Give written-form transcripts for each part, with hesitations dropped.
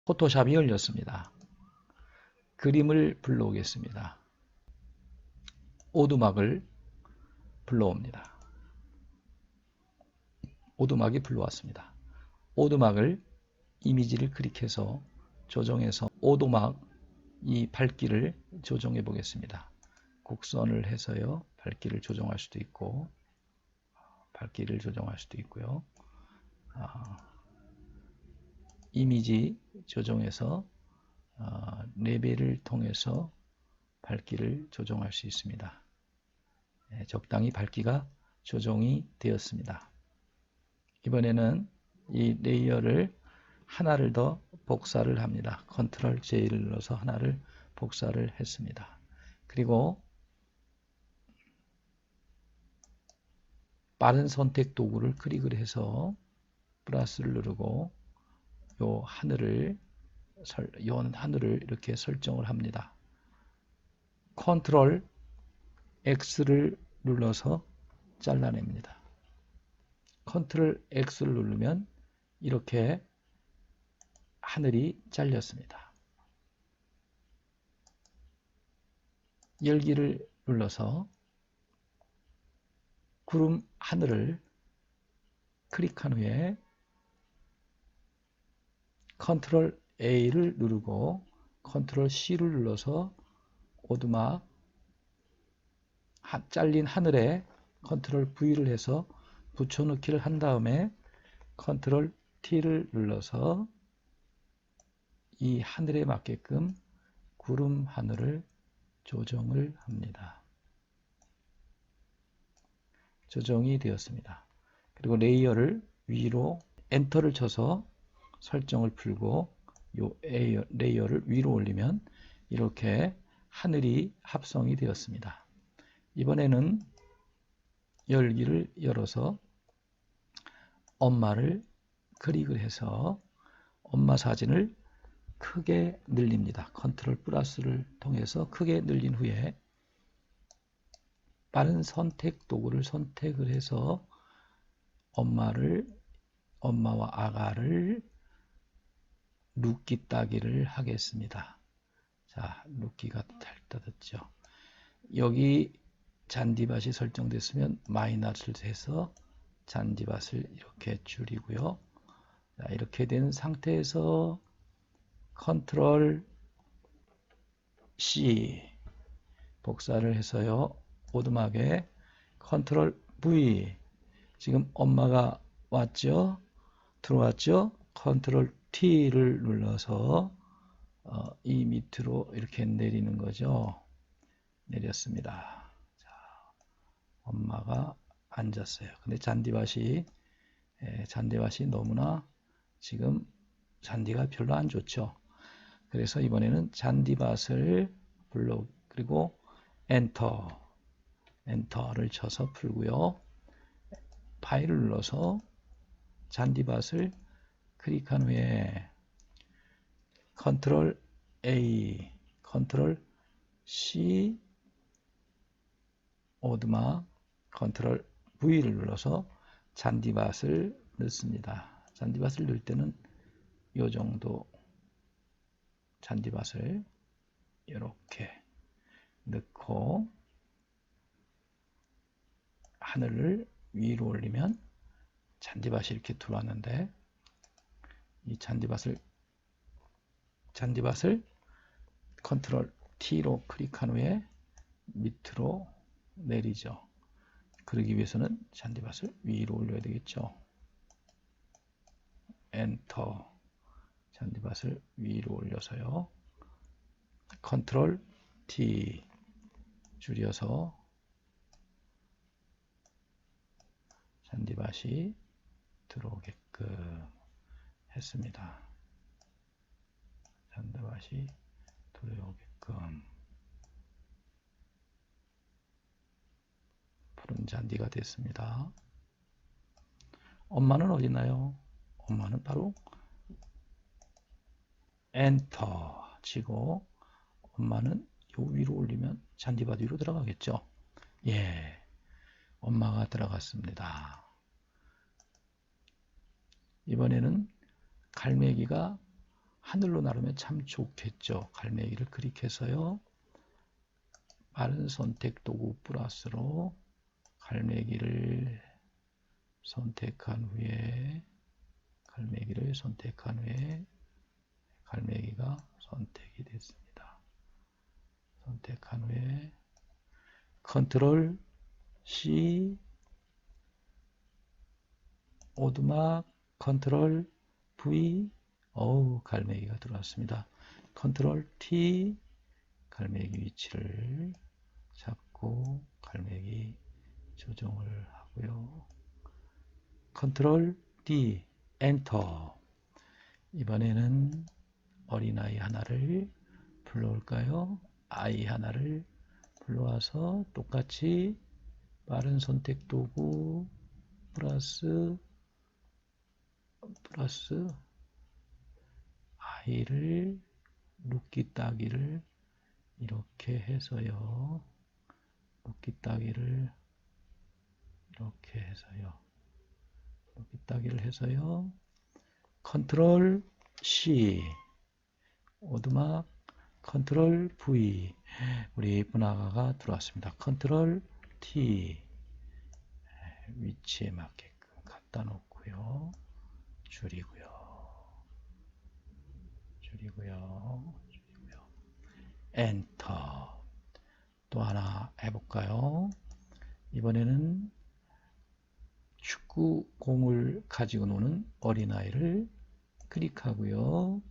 포토샵이 열렸습니다. 그림을 불러오겠습니다. 오두막을 불러옵니다. 오두막이 불러왔습니다. 오두막을 이미지를 클릭해서 조정해서 오두막 이 밝기를 조정해 보겠습니다. 곡선을 해서요. 밝기를 조정할 수도 있고 밝기를 조정할 수도 있고요. 이미지 조정해서 레벨을 통해서 밝기를 조정할 수 있습니다. 적당히 밝기가 조정이 되었습니다. 이번에는 이 레이어를 하나를 더 복사를 합니다. 컨트롤 J를 눌러서 하나를 복사를 했습니다. 그리고 빠른 선택 도구를 클릭을 해서 플러스를 누르고 요 하늘을 이렇게 설정을 합니다. 컨트롤 X를 눌러서 잘라냅니다. 컨트롤 X를 누르면 이렇게 하늘이 잘렸습니다. 열기를 눌러서 구름 하늘을 클릭한 후에 컨트롤 A를 누르고 컨트롤 C를 눌러서 오두막 잘린 하늘에 컨트롤 V를 해서 붙여넣기를 한 다음에 컨트롤 T를 눌러서 이 하늘에 맞게끔 구름 하늘을 조정을 합니다. 조정이 되었습니다. 그리고 레이어를 위로 엔터를 쳐서 설정을 풀고 이 레이어를 위로 올리면 이렇게 하늘이 합성이 되었습니다. 이번에는 열기를 열어서 엄마를 클릭을 해서 엄마 사진을 크게 늘립니다. 컨트롤 플러스를 통해서 크게 늘린 후에 빠른 선택 도구를 선택을 해서 엄마와 아가를 눕기 따기를 하겠습니다. 자, 눕기가 닫았죠. 여기 잔디밭이 설정됐으면 마이너스를 해서 잔디밭을 이렇게 줄이고요. 자, 이렇게 된 상태에서 컨트롤 C 복사를 해서요. 오두막에 컨트롤 V 지금 엄마가 왔죠? 들어왔죠? 컨트롤 T를 눌러서 이 밑으로 이렇게 내리는 거죠. 내렸습니다. 자, 엄마가 앉았어요. 근데 잔디밭이 너무나 지금 잔디가 별로 안 좋죠. 그래서 이번에는 잔디밭을 그리고 엔터를 쳐서 풀고요. 파일을 눌러서 잔디밭을 클릭한 후에 컨트롤 A, 컨트롤 C, 오두막, 컨트롤 V를 눌러서 잔디밭을 넣습니다. 잔디밭을 넣을 때는 이 정도 잔디밭을 이렇게 넣고 하늘을 위로 올리면 잔디밭이 이렇게 들어왔는데 이 잔디밭을 컨트롤 T로 클릭한 후에 밑으로 내리죠. 그러기 위해서는 잔디밭을 위로 올려야 되겠죠. 엔터 잔디밭을 위로 올려서요. 컨트롤 T 줄여서 잔디밭이 들어오게끔 했습니다. 잔디밭이 들어오게끔 푸른 잔디가 됐습니다. 엄마는 어디 있나요? 엄마는 바로 엔터 치고 엄마는 요 위로 올리면 잔디밭 위로 들어가겠죠. 예, 엄마가 들어갔습니다. 이번에는 갈매기가 하늘로 나르면 참 좋겠죠. 갈매기를 클릭해서요. 빠른 선택 도구 플러스로 갈매기를 선택한 후에 갈매기가 선택이 됐습니다. 선택한 후에 컨트롤 C 오두막 컨트롤 V 갈매기가 들어왔습니다. 컨트롤 T 갈매기 위치를 잡고 갈매기 조정을 하고요. 컨트롤 D 엔터. 이번에는 어린아이 하나를 불러올까요? 아이 하나를 불러와서 똑같이 빠른 선택 도구 플러스 아이를 눕기 따기를 이렇게 해서요. 눕기 따기를 컨트롤 C 오두막 컨트롤 V 우리 예쁜 아가가 들어왔습니다. 컨트롤 T 위치에 맞게끔 갖다 놓고요. 줄이고요. 엔터. 또 하나 해볼까요? 이번에는 축구공을 가지고 노는 어린아이를 클릭하고요.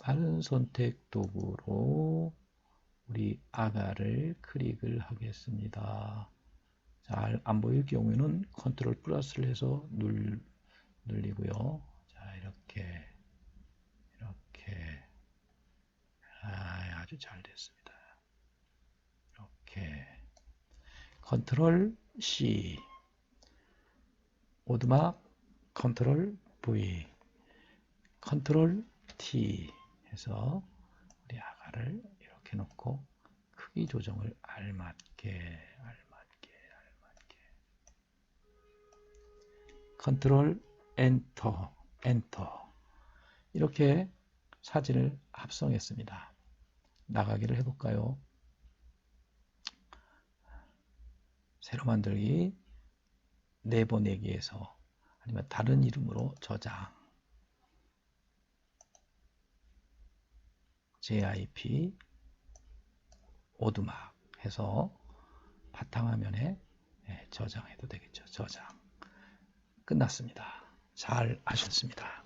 빠른 선택 도구로 우리 아가를 클릭을 하겠습니다. 잘 안 보일 경우에는 컨트롤 플러스를 해서 눌리고요. 자, 이렇게 아주 잘 됐습니다. 이렇게 컨트롤 C 오두막 컨트롤 V 컨트롤 T 해서 우리 아가를 이렇게 놓고 크기 조정을 알맞게 컨트롤 엔터 이렇게 사진을 합성했습니다. 나가기를 해볼까요? 새로 만들기 내보내기에서 아니면 다른 이름으로 저장 JIP 오두막 해서 바탕화면에 저장해도 되겠죠. 저장 끝났습니다. 잘 하셨습니다.